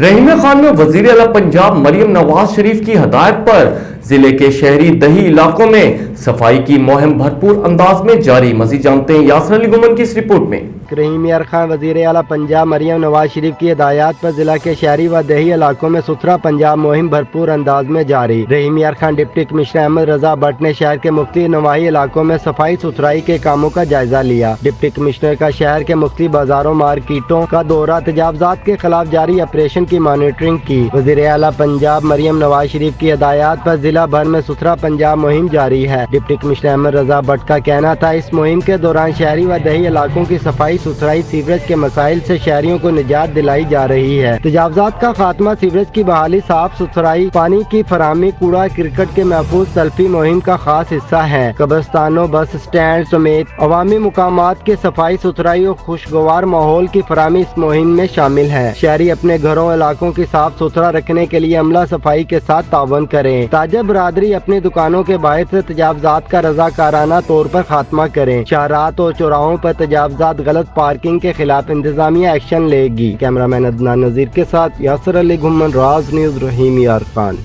رحیم خان میں وزیر اعلیٰ پنجاب مریم نواز شریف کی ہدایت پر ضلع کے شہری دیہی علاقوں میں صفائی کی مہم بھرپور انداز میں جاری۔ مزید جانتے ہیں یاسر علی گھمن کی اس رپورٹ میں۔ رحیم خان وزیر اعلیٰ پنجاب مریم نواز شریف کی ہدایات پر ضلع کے شہری و دیہی علاقوں میں ستھرا پنجاب مہم بھرپور انداز میں جاری۔ رحیم خان ڈپٹی کمشنر احمد رضا بٹ نے شہر کے مختلف نواحی علاقوں میں صفائی ستھرائی کے کاموں کا جائزہ لیا۔ ڈپٹی کمشنر کا شہر کے مختلف بازاروں مارکیٹوں کا دورہ، تجاوزات کے خلاف جاری آپریشن کی مانیٹرنگ کی۔ وزیر اعلیٰ پنجاب مریم نواز شریف کی ہدایات پر ضلع بھر میں ستھرا پنجاب مہم جاری ہے۔ ڈپٹی کمشنر احمد رضا بٹ کا کہنا تھا، اس مہم کے دوران شہری و دیہی علاقوں کی صفائی ستھرائی، سیوریج کے مسائل سے شہریوں کو نجات دلائی جا رہی ہے۔ تجاوزات کا خاتمہ، سیوریج کی بحالی، صاف ستھرائی، پانی کی فراہمی، کوڑا کرکٹ کے محفوظ تلفی مہم کا خاص حصہ ہے۔ قبرستانوں، بس اسٹینڈ سمیت عوامی مقامات کی صفائی ستھرائی اور خوشگوار ماحول کی فراہمی اس مہم میں شامل ہے۔ شہری اپنے گھروں، علاقوں کی صاف ستھرا رکھنے کے لیے عملہ صفائی کے ساتھ تعاون کریں۔ تاجر برادری اپنی دکانوں کے باہر سے تجاوزات کا رضاکارانہ طور پر خاتمہ کریں۔ شاہراہوں اور چوراہوں پر تجاوزات، غلط پارکنگ کے خلاف انتظامیہ ایکشن لے گی۔ کیمرہ مین عدنان نذیر کے ساتھ یاسر علی گھمن، راز نیوز، رحیم خان۔